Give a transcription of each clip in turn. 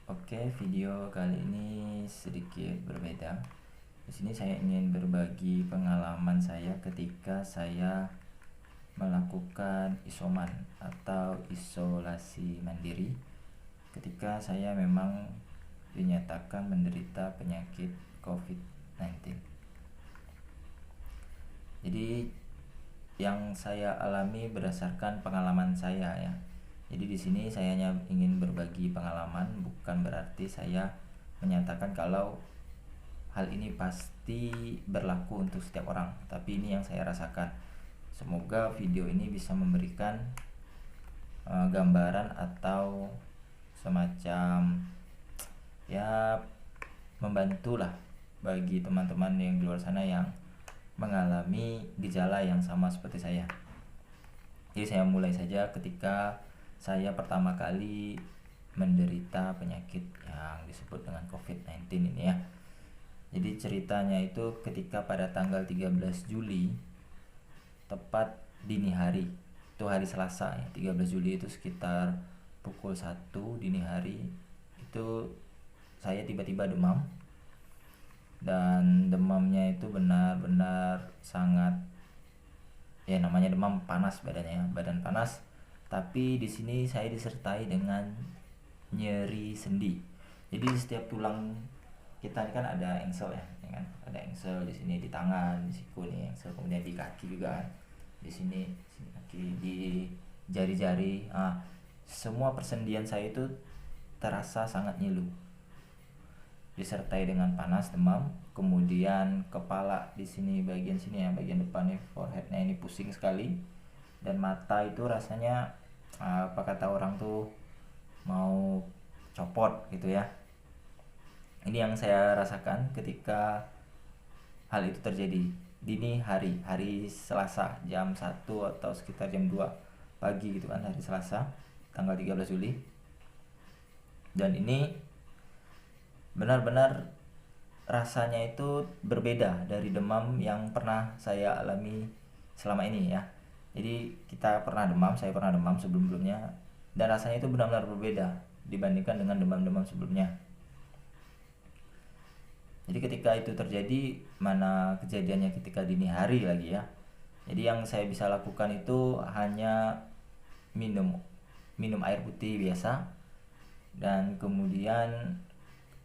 Oke, video kali ini sedikit berbeda. Di sini saya ingin berbagi pengalaman saya ketika saya melakukan isoman atau isolasi mandiri ketika saya memang dinyatakan menderita penyakit COVID-19. Jadi yang saya alami berdasarkan pengalaman saya ya. Jadi di sini saya hanya ingin berbagi pengalaman, bukan berarti saya menyatakan kalau hal ini pasti berlaku untuk setiap orang, tapi ini yang saya rasakan. Semoga video ini bisa memberikan gambaran atau semacam ya membantulah bagi teman-teman yang di luar sana yang mengalami gejala yang sama seperti saya. Jadi saya mulai saja ketika saya pertama kali menderita penyakit yang disebut dengan COVID-19 ini ya. Jadi ceritanya itu ketika pada tanggal 13 Juli, tepat dini hari, itu hari Selasa ya, 13 Juli itu sekitar pukul 1 dini hari, itu saya tiba-tiba demam. Dan demamnya itu benar-benar sangat, ya namanya demam, panas badannya ya, badan panas. Tapi di sini saya disertai dengan nyeri sendi. Jadi setiap tulang kita ini kan ada engsel ya, kan? Ada engsel di sini, di tangan, di siku nih engsel, kemudian di kaki juga kan. Di sini kaki, di jari-jari. Semua persendian saya itu terasa sangat nyilu. Disertai dengan panas, demam, kemudian kepala di sini, bagian sini ya, bagian depannya, foreheadnya ini pusing sekali, dan mata itu rasanya apa kata orang tuh mau copot gitu ya. Ini yang saya rasakan ketika hal itu terjadi dini hari, hari Selasa jam 1 atau sekitar jam 2 pagi gitu kan, hari Selasa tanggal 13 Juli. Dan ini benar-benar rasanya itu berbeda dari demam yang pernah saya alami selama ini ya. Jadi kita pernah demam, saya pernah demam sebelum-sebelumnya, dan rasanya itu benar-benar berbeda dibandingkan dengan demam-demam sebelumnya. Jadi ketika itu terjadi, mana kejadiannya ketika dini hari lagi ya. Jadi yang saya bisa lakukan itu hanya minum air putih biasa, dan kemudian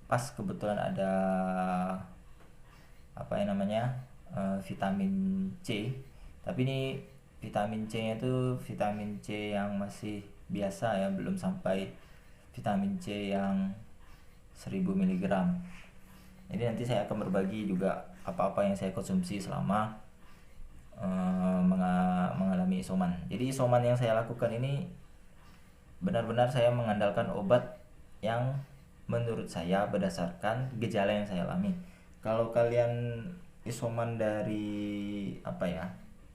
pas kebetulan ada apa yang namanya vitamin C, tapi ini vitamin C nya itu vitamin C yang masih biasa ya, belum sampai vitamin C yang 1000 mg. Jadi nanti saya akan berbagi juga apa-apa yang saya konsumsi selama mengalami isoman. Jadi isoman yang saya lakukan ini benar-benar saya mengandalkan obat yang menurut saya berdasarkan gejala yang saya alami. Kalau kalian isoman dari apa ya,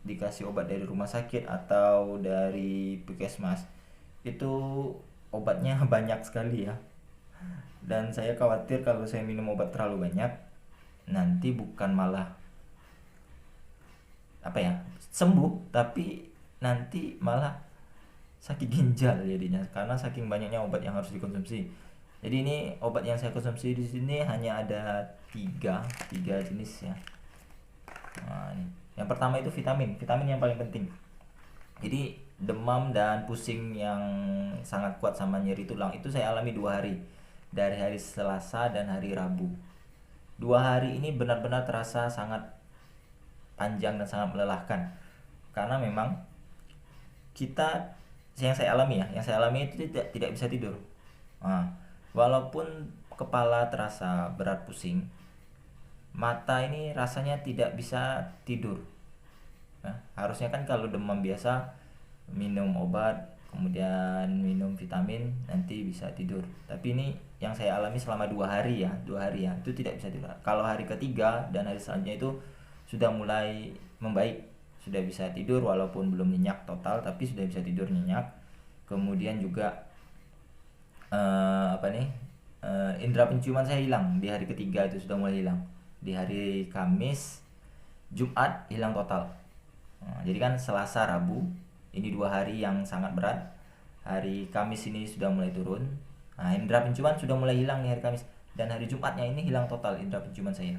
dikasih obat dari rumah sakit atau dari puskesmas, itu obatnya banyak sekali ya. Dan saya khawatir kalau saya minum obat terlalu banyak, nanti bukan malah apa ya, sembuh, tapi nanti malah sakit ginjal jadinya karena saking banyaknya obat yang harus dikonsumsi. Jadi ini obat yang saya konsumsi di sini hanya ada tiga jenis ya. Nah, ini. Yang pertama itu vitamin yang paling penting. Jadi demam dan pusing yang sangat kuat sama nyeri tulang itu saya alami 2 hari, dari hari Selasa dan hari Rabu. 2 hari ini benar-benar terasa sangat panjang dan sangat melelahkan, karena memang kita, yang saya alami itu tidak bisa tidur. Walaupun kepala terasa berat pusing, mata ini rasanya tidak bisa tidur. Harusnya kan kalau demam biasa minum obat, kemudian minum vitamin, nanti bisa tidur. Tapi ini yang saya alami selama 2 hari ya, itu tidak bisa tidur. Kalau hari ketiga dan hari selanjutnya itu sudah mulai membaik, sudah bisa tidur walaupun belum nyenyak total, tapi sudah bisa tidur nyenyak. Kemudian juga indera penciuman saya hilang di hari ketiga, itu sudah mulai hilang. Di hari Kamis, Jumat hilang total. Jadi kan Selasa, Rabu ini 2 hari yang sangat berat. Hari Kamis ini sudah mulai turun, Nah, indera penciuman sudah mulai hilang nih hari Kamis, dan hari Jumatnya ini hilang total indera penciuman saya.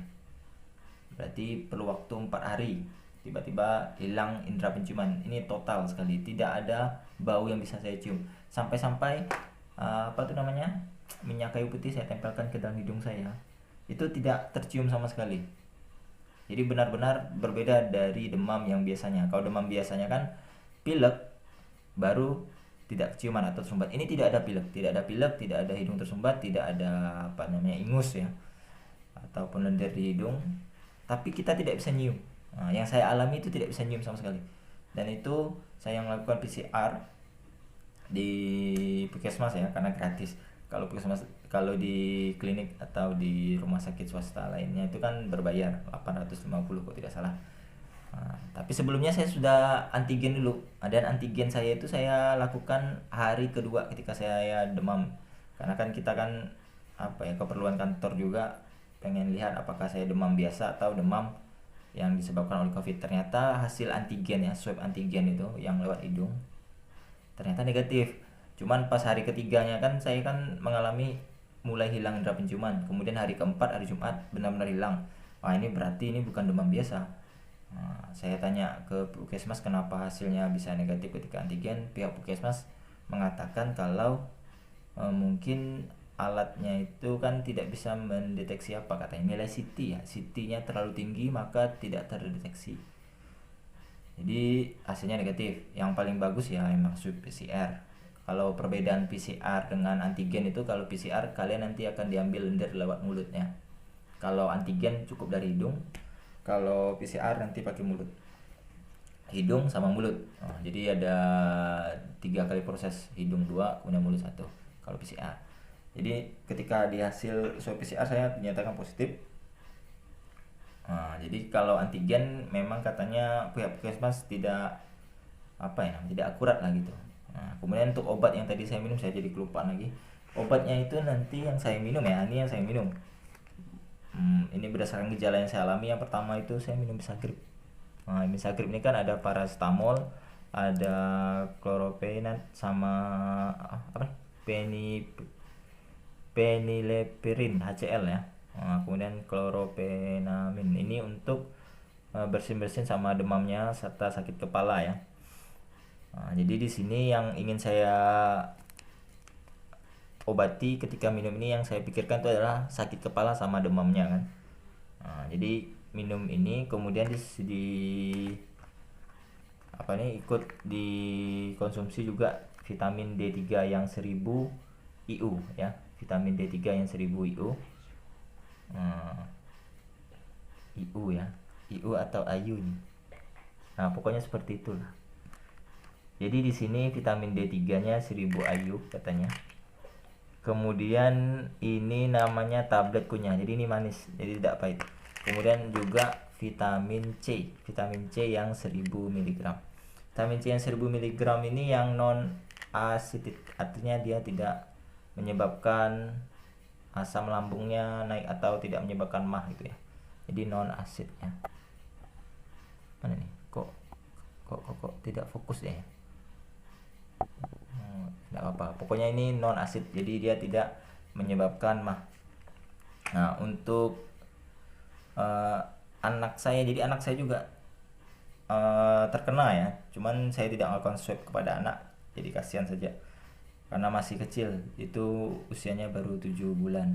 Berarti perlu waktu 4 hari, tiba-tiba hilang indera penciuman. Ini total sekali, tidak ada bau yang bisa saya cium. Sampai-sampai apa tuh namanya, minyak kayu putih saya tempelkan ke dalam hidung saya, itu tidak tercium sama sekali. Jadi benar-benar berbeda dari demam yang biasanya. Kalau demam biasanya kan pilek baru tidak keciuman atau tersumbat. Ini tidak ada pilek, tidak ada hidung tersumbat, tidak ada apa namanya, ingus ya, ataupun lendir di hidung. Tapi kita tidak bisa nyium. Nah, yang saya alami itu tidak bisa nyium sama sekali. Dan itu saya melakukan PCR di puskesmas ya, karena gratis. Kalau puskesmas, kalau di klinik atau di rumah sakit swasta lainnya itu kan berbayar 850 kok tidak salah. Nah, tapi sebelumnya saya sudah antigen dulu. Dan antigen saya itu saya lakukan hari kedua ketika saya demam. Karena kan kita kan apa ya, keperluan kantor juga pengen lihat apakah saya demam biasa atau demam yang disebabkan oleh COVID. Ternyata hasil antigen ya, swab antigen itu yang lewat hidung ternyata negatif. Cuman pas hari ketiganya kan saya kan mengalami mulai hilang indera penciuman. Kemudian hari keempat, hari Jumat benar-benar hilang. Wah, ini berarti ini bukan demam biasa. Nah, saya tanya ke puskesmas kenapa hasilnya bisa negatif ketika antigen. Pihak puskesmas mengatakan kalau mungkin alatnya itu kan tidak bisa mendeteksi apa katanya, nilai CT ya, CT-nya terlalu tinggi maka tidak terdeteksi. Jadi hasilnya negatif. Yang paling bagus ya emang swab PCR. Kalau perbedaan PCR dengan antigen itu, kalau PCR kalian nanti akan diambil lendir lewat mulutnya. Kalau antigen cukup dari hidung. Kalau PCR nanti pakai mulut, hidung sama mulut. Jadi ada 3 kali proses, hidung 2, kemudian mulut 1 kalau PCR. Jadi ketika di hasil swab PCR saya dinyatakan positif. Jadi kalau antigen memang katanya pihak puskesmas tidak apa ya, tidak akurat lah gitu. Kemudian untuk obat yang tadi saya minum, saya jadi kelupaan lagi. Obatnya itu nanti yang saya minum ya, ini yang saya minum. Ini berdasarkan gejala yang saya alami. Yang pertama itu saya minum Bisagrip. Bisagrip ini kan ada paracetamol, ada kloropenat sama apa? Penilepirin HCl ya. Kemudian kloropenamin ini untuk bersin-bersin sama demamnya serta sakit kepala ya. Jadi di sini yang ingin saya obati ketika minum ini, yang saya pikirkan itu adalah sakit kepala sama demamnya kan. Jadi minum ini kemudian ikut dikonsumsi juga vitamin D3 yang 1000 IU ya, vitamin D3 yang 1000 IU. IU ya, IU atau IU nih. Pokoknya seperti itulah. Jadi di sini vitamin D3-nya 1000 IU katanya. Kemudian ini namanya tablet kunyah. Jadi ini manis, jadi tidak pahit. Kemudian juga vitamin C yang 1000 mg. Vitamin C yang 1000 mg ini yang non asidik, artinya dia tidak menyebabkan asam lambungnya naik atau tidak menyebabkan mah gitu ya. Jadi non asid ya. Mana nih? Kok tidak fokus ya? Tidak apa-apa. Pokoknya ini non asid, jadi dia tidak menyebabkan mah. Untuk anak saya, jadi anak saya juga terkena ya. Cuman saya tidak melakukan swab kepada anak, jadi kasihan saja. Karena masih kecil, itu usianya baru 7 bulan.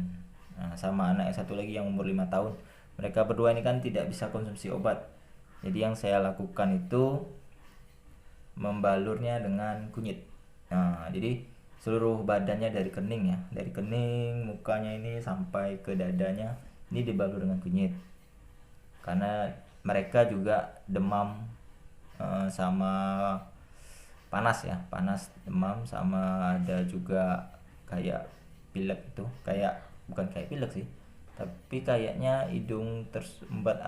Sama anak yang satu lagi yang umur 5 tahun. Mereka berdua ini kan tidak bisa konsumsi obat. Jadi yang saya lakukan itu membalurnya dengan kunyit. Jadi seluruh badannya dari kening ya, dari kening mukanya ini sampai ke dadanya ini dibalur dengan kunyit. Karena mereka juga demam sama panas ya, panas, demam, sama ada juga kayak pilek itu, kayak bukan kayak pilek sih, tapi kayaknya hidung tersumbat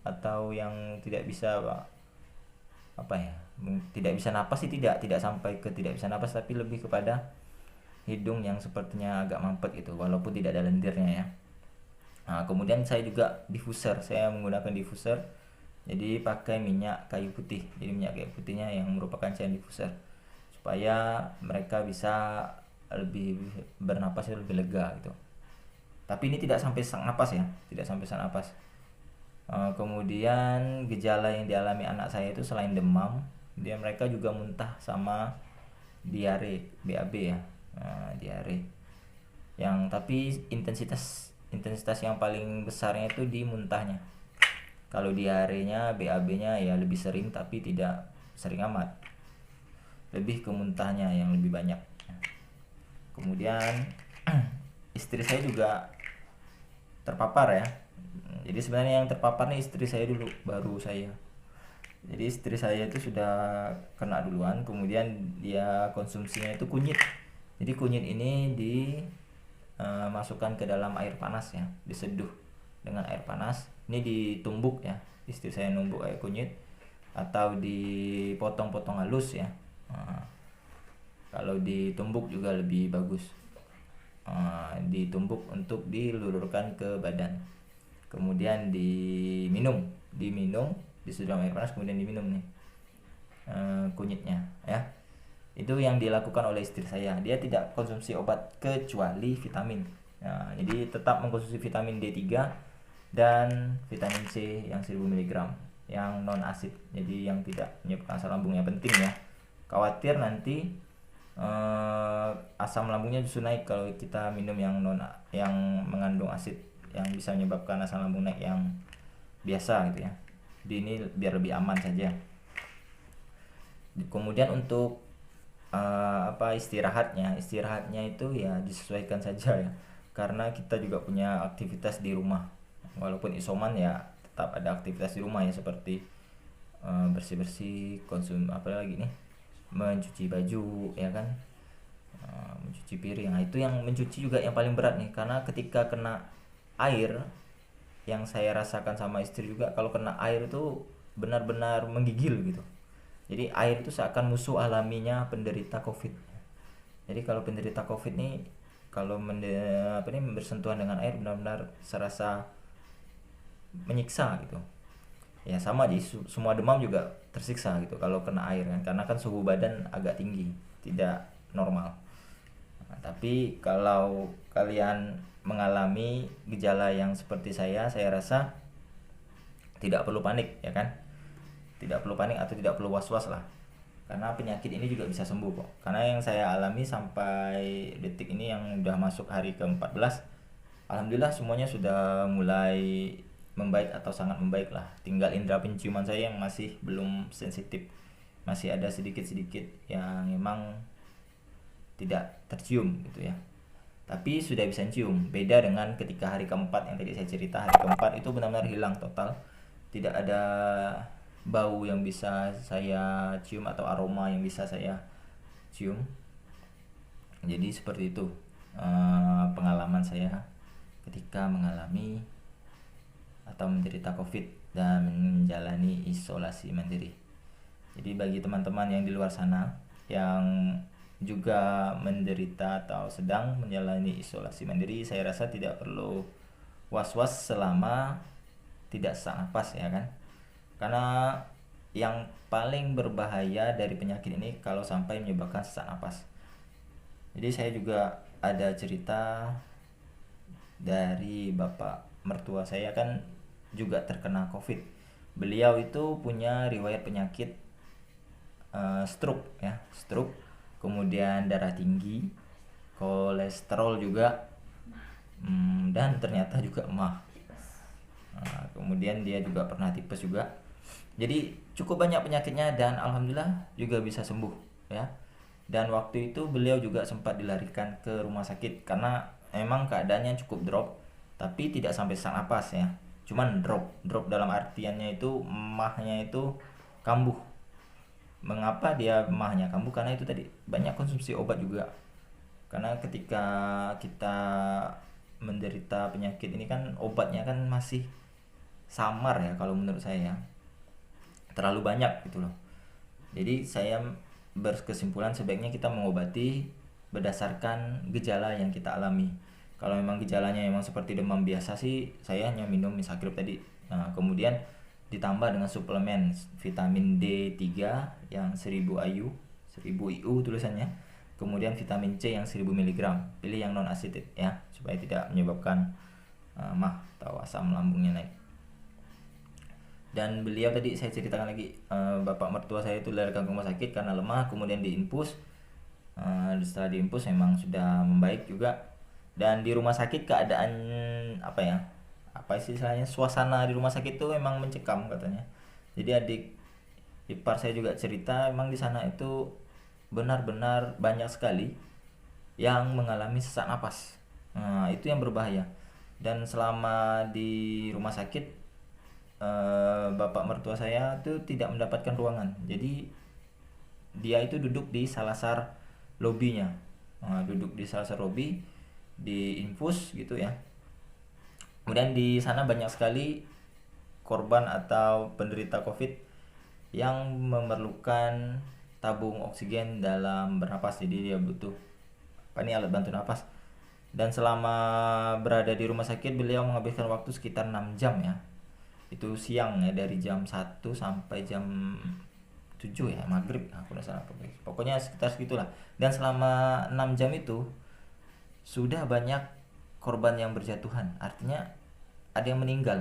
atau yang tidak bisa apa ya, tidak bisa napas sih, tidak sampai ke tidak bisa napas, tapi lebih kepada hidung yang sepertinya agak mampet gitu, walaupun tidak ada lendirnya ya. Kemudian saya juga diffuser, saya menggunakan diffuser, jadi pakai minyak kayu putih. Jadi minyak kayu putihnya yang merupakan cairan diffuser, supaya mereka bisa lebih bernapas itu lebih lega gitu. Tapi ini tidak sampai sesak napas ya, tidak sampai sesak napas. Kemudian gejala yang dialami anak saya itu selain demam, dia mereka juga muntah sama diare, BAB ya, diare. Yang tapi intensitas yang paling besarnya itu di muntahnya. Kalau diarenya, BAB-nya ya lebih sering tapi tidak sering amat. Lebih ke muntahnya yang lebih banyak. Kemudian istri saya juga terpapar ya. Jadi sebenarnya yang terpapar nih istri saya dulu, baru saya. Jadi istri saya itu sudah kena duluan, kemudian dia konsumsinya itu kunyit. Jadi kunyit ini dimasukkan ke dalam air panas ya, diseduh dengan air panas. Ini ditumbuk ya, istri saya numbuk air kunyit atau dipotong-potong halus ya. Kalau ditumbuk juga lebih bagus. Ditumbuk untuk dilulurkan ke badan, kemudian diminum diseduh air panas, kemudian diminum nih kunyitnya ya. Itu yang dilakukan oleh istri saya. Dia tidak konsumsi obat kecuali vitamin. Jadi tetap mengkonsumsi vitamin D3 dan vitamin C yang 1000 mg yang non asid, jadi yang tidak menyebabkan asam lambung. Yang penting ya, khawatir nanti asam lambungnya justru naik kalau kita minum yang mengandung asid, yang bisa menyebabkan asam lambung naik yang biasa gitu ya. Jadi ini biar lebih aman saja. Kemudian untuk istirahatnya itu ya disesuaikan saja ya, karena kita juga punya aktivitas di rumah. Walaupun isoman ya tetap ada aktivitas di rumah ya, seperti bersih-bersih, mencuci baju ya kan, mencuci piring. Nah, itu yang mencuci juga yang paling berat nih, karena ketika kena air, yang saya rasakan sama istri juga, kalau kena air itu benar-benar menggigil gitu. Jadi air itu seakan musuh alaminya penderita COVID. Jadi kalau penderita COVID nih, kalau bersentuhan dengan air benar-benar serasa menyiksa gitu. Ya sama, jadi semua demam juga tersiksa gitu kalau kena air kan, karena kan suhu badan agak tinggi, tidak normal. Tapi kalau kalian mengalami gejala yang seperti saya rasa tidak perlu panik ya kan. Tidak perlu panik atau tidak perlu was-was lah, karena penyakit ini juga bisa sembuh kok. Karena yang saya alami sampai detik ini yang udah masuk hari ke-14, alhamdulillah semuanya sudah mulai membaik atau sangat membaik lah. Tinggal indera penciuman saya yang masih belum sensitif, masih ada sedikit-sedikit yang memang tidak tercium gitu ya, tapi sudah bisa cium. Beda dengan ketika hari keempat yang tadi saya cerita. Hari keempat itu benar-benar hilang total, tidak ada bau yang bisa saya cium atau aroma yang bisa saya cium. Jadi seperti itu pengalaman saya ketika mengalami atau menderita COVID dan menjalani isolasi mandiri. Jadi bagi teman-teman yang di luar sana yang juga menderita atau sedang menjalani isolasi mandiri, saya rasa tidak perlu was-was selama tidak sesak napas ya kan. Karena yang paling berbahaya dari penyakit ini kalau sampai menyebabkan sesak napas. Jadi saya juga ada cerita dari bapak mertua saya, kan juga terkena COVID. Beliau itu punya riwayat penyakit stroke ya, kemudian darah tinggi, kolesterol juga, dan ternyata juga emah. Kemudian dia juga pernah tipes juga. Jadi cukup banyak penyakitnya dan alhamdulillah juga bisa sembuh ya. Dan waktu itu beliau juga sempat dilarikan ke rumah sakit karena memang keadaannya cukup drop, tapi tidak sampai sesak napas ya. Cuman drop dalam artiannya itu emahnya itu kambuh. Mengapa dia emahnya kambuh? Karena itu tadi banyak konsumsi obat juga. Karena ketika kita menderita penyakit ini kan obatnya kan masih samar ya kalau menurut saya, terlalu banyak gitu loh. Jadi saya berkesimpulan sebaiknya kita mengobati berdasarkan gejala yang kita alami. Kalau memang gejalanya memang seperti demam biasa sih, saya hanya minum misagrip tadi. Nah kemudian ditambah dengan suplemen vitamin D3 yang 1000 IU tulisannya, kemudian vitamin C yang 1000 mg. Pilih yang non acidic ya, supaya tidak menyebabkan mah atau asam lambungnya naik. Dan beliau tadi saya ceritakan lagi, bapak mertua saya itu dari rumah sakit karena lemah, kemudian diinfus. Setelah diinfus memang sudah membaik juga. Dan di rumah sakit keadaan apa istilahnya, suasana di rumah sakit itu memang mencekam katanya. Jadi adik ipar saya juga cerita, memang di sana itu benar-benar banyak sekali yang mengalami sesak napas. Itu yang berbahaya. Dan selama di rumah sakit, bapak mertua saya tuh tidak mendapatkan ruangan, jadi dia itu duduk di salasar lobinya, duduk di salasar lobi, di infus gitu ya. Kemudian di sana banyak sekali korban atau penderita COVID yang memerlukan tabung oksigen dalam bernapas, jadi dia butuh alat bantu napas. Dan selama berada di rumah sakit, beliau menghabiskan waktu sekitar 6 jam ya. Itu siang ya, dari jam 1 sampai jam 7 ya, maghrib, aku udah salah pokoknya sekitar segitulah. Dan selama 6 jam itu sudah banyak korban yang berjatuhan, artinya ada yang meninggal.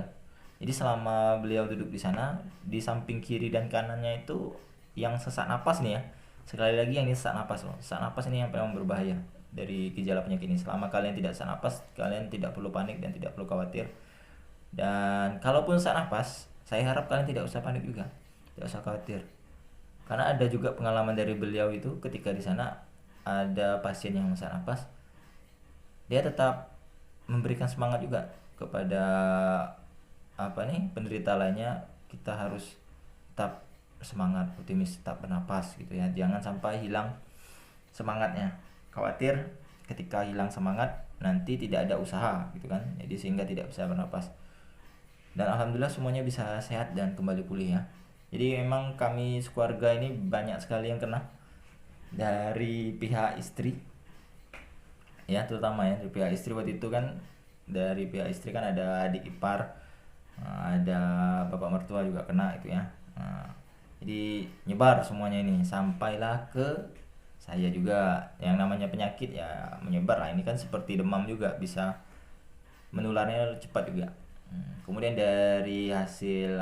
Jadi selama beliau duduk di sana, di samping kiri dan kanannya itu yang sesak napas nih ya, sekali lagi yang ini sesak napas loh. Sesak napas ini yang paling berbahaya dari gejala penyakit ini. Selama kalian tidak sesak napas, kalian tidak perlu panik dan tidak perlu khawatir. Dan kalaupun sesak napas, saya harap kalian tidak usah panik juga, tidak usah khawatir. Karena ada juga pengalaman dari beliau itu, ketika di sana ada pasien yang sesak napas, dia tetap memberikan semangat juga kepada penderita lainnya. Kita harus tetap semangat, optimis, tetap bernapas gitu ya. Jangan sampai hilang semangatnya. Khawatir ketika hilang semangat nanti tidak ada usaha gitu kan. Jadi sehingga tidak bisa bernapas. Dan alhamdulillah semuanya bisa sehat dan kembali pulih ya. Jadi memang kami sekeluarga ini banyak sekali yang kena dari pihak istri ya, terutama ya dari pihak istri. Waktu itu kan dari pihak istri kan ada adik ipar, ada bapak mertua juga kena itu ya. Jadi nyebar semuanya ini sampailah ke saya juga. Yang namanya penyakit ya menyebar lah, ini kan seperti demam juga, bisa menularnya cepat juga. Kemudian dari hasil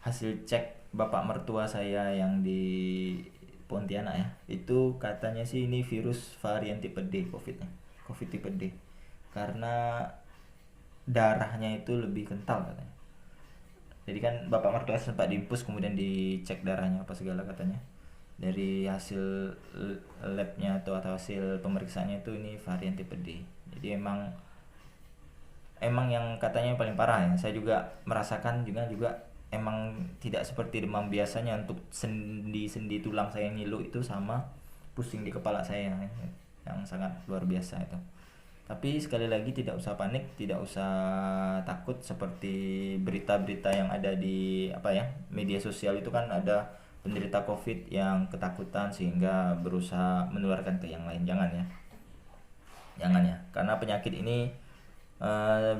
hasil cek bapak mertua saya yang di Pontianak ya, itu katanya sih ini virus varian tipe D, COVID tipe D, karena darahnya itu lebih kental katanya. Jadi kan bapak mertua sempat diinfus, kemudian dicek darahnya apa segala, katanya dari hasil labnya atau hasil pemeriksaannya itu ini varian tipe D. Jadi emang yang katanya paling parah ya. Saya juga merasakan juga emang tidak seperti demam biasanya, untuk sendi-sendi tulang saya ngilu itu sama pusing di kepala saya yang sangat luar biasa itu. Tapi sekali lagi tidak usah panik, tidak usah takut seperti berita-berita yang ada di media sosial itu kan, ada penderita COVID yang ketakutan sehingga berusaha menularkan ke yang lain. Jangan ya, karena penyakit ini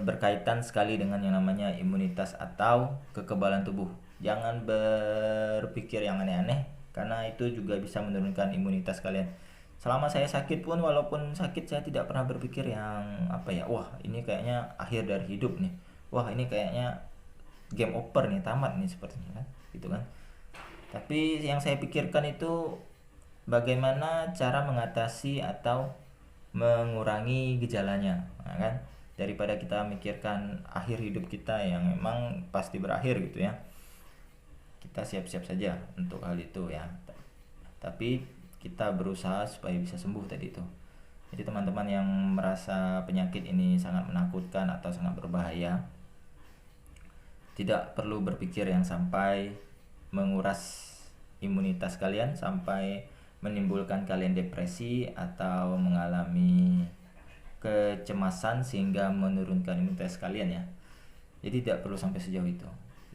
berkaitan sekali dengan yang namanya imunitas atau kekebalan tubuh. Jangan berpikir yang aneh-aneh, karena itu juga bisa menurunkan imunitas kalian. Selama saya sakit pun, walaupun sakit, saya tidak pernah berpikir yang wah ini kayaknya akhir dari hidup nih, wah ini kayaknya game over nih, tamat nih sepertinya kan, gitu kan. Tapi yang saya pikirkan itu bagaimana cara mengatasi atau mengurangi gejalanya, kan? Daripada kita mikirkan akhir hidup kita yang memang pasti berakhir gitu ya, kita siap-siap saja untuk hal itu ya. Tapi kita berusaha supaya bisa sembuh tadi itu. Jadi teman-teman yang merasa penyakit ini sangat menakutkan atau sangat berbahaya, tidak perlu berpikir yang sampai menguras imunitas kalian, sampai menimbulkan kalian depresi atau mengalami kecemasan sehingga menurunkan imunitas kalian ya. Jadi tidak perlu sampai sejauh itu.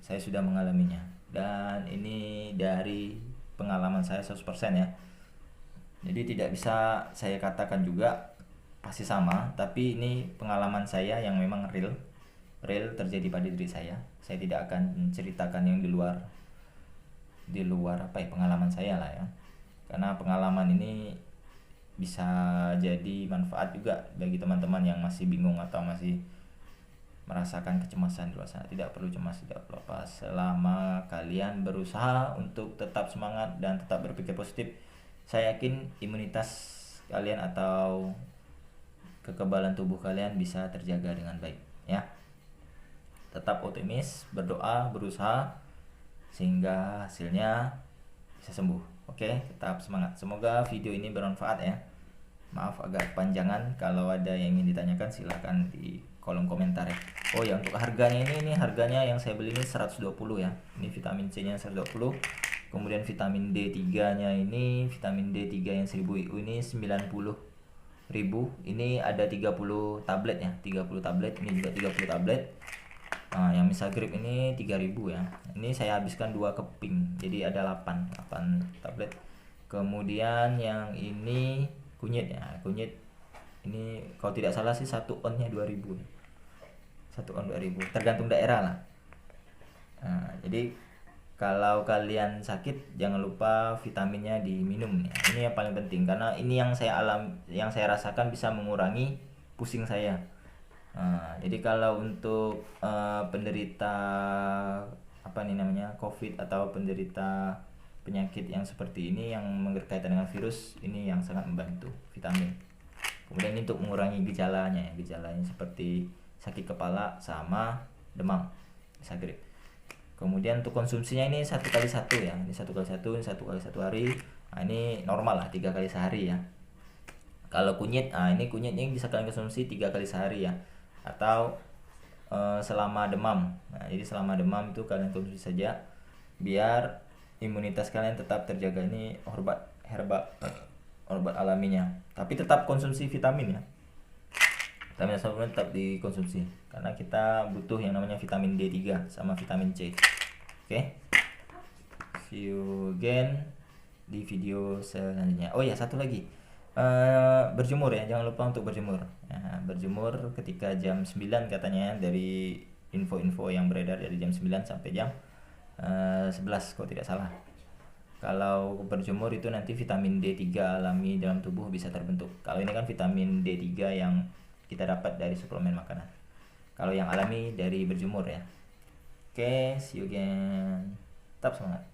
Saya sudah mengalaminya, dan ini dari pengalaman saya 100% ya. Jadi tidak bisa saya katakan juga pasti sama, tapi ini pengalaman saya yang memang real terjadi pada diri saya. Saya tidak akan menceritakan yang di luar pengalaman saya lah ya. Karena pengalaman ini bisa jadi manfaat juga bagi teman-teman yang masih bingung atau masih merasakan kecemasan di luar sana. Tidak perlu cemas, tidak perlu apa. Selama kalian berusaha untuk tetap semangat dan tetap berpikir positif, saya yakin imunitas kalian atau kekebalan tubuh kalian bisa terjaga dengan baik ya. Tetap optimis, berdoa, berusaha sehingga hasilnya bisa sembuh. Oke, tetap semangat. Semoga video ini bermanfaat ya. Maaf agak kepanjangan, kalau ada yang ingin ditanyakan silahkan di kolom komentar ya. Oh ya, untuk harganya ini harganya yang saya beli ini 120 ya. Ini vitamin C nya 120. Kemudian vitamin D3 nya ini, vitamin D3 yang 1000 IU ini 90.000. Ini ada 30 tablet ya, 30 tablet. Ini juga 30 tablet. Nah, yang Misagrip ini 3000 ya. Ini saya habiskan 2 keping. Jadi ada 8 tablet. Kemudian yang ini kunyit ya. Kunyit ini kalau tidak salah sih 1 onnya 2000. 1 on 2000. Tergantung daerah lah. Nah, jadi kalau kalian sakit jangan lupa vitaminnya diminum ya. Ini yang paling penting karena ini yang saya rasakan bisa mengurangi pusing saya. Nah, jadi kalau untuk penderita COVID atau penderita penyakit yang seperti ini yang berkaitan dengan virus, ini yang sangat membantu vitamin. Kemudian ini untuk mengurangi gejalanya seperti sakit kepala sama demam, bisa grip. Kemudian untuk konsumsinya ini 1x1 ya, ini 1x1, ini 1x1 hari. Nah, ini normal lah 3 kali sehari ya. Kalau kunyit, ini kunyitnya bisa kalian konsumsi 3 kali sehari ya, atau selama demam. Nah, jadi selama demam itu kalian konsumsi saja biar imunitas kalian tetap terjaga. Ini obat alaminya, tapi tetap konsumsi vitamin ya. Vitamin supplement tetap dikonsumsi karena kita butuh yang namanya vitamin D3 sama vitamin C. Oke. See you again di video selanjutnya. Oh ya, satu lagi. Berjemur ya, jangan lupa untuk berjemur ya, berjemur ketika jam 9 katanya, dari info-info yang beredar dari jam 9 sampai jam 11 kalau tidak salah. Kalau berjemur itu nanti vitamin D3 alami dalam tubuh bisa terbentuk. Kalau ini kan vitamin D3 yang kita dapat dari suplemen makanan. Kalau yang alami dari berjemur ya. Oke, see you again. Tetap semangat.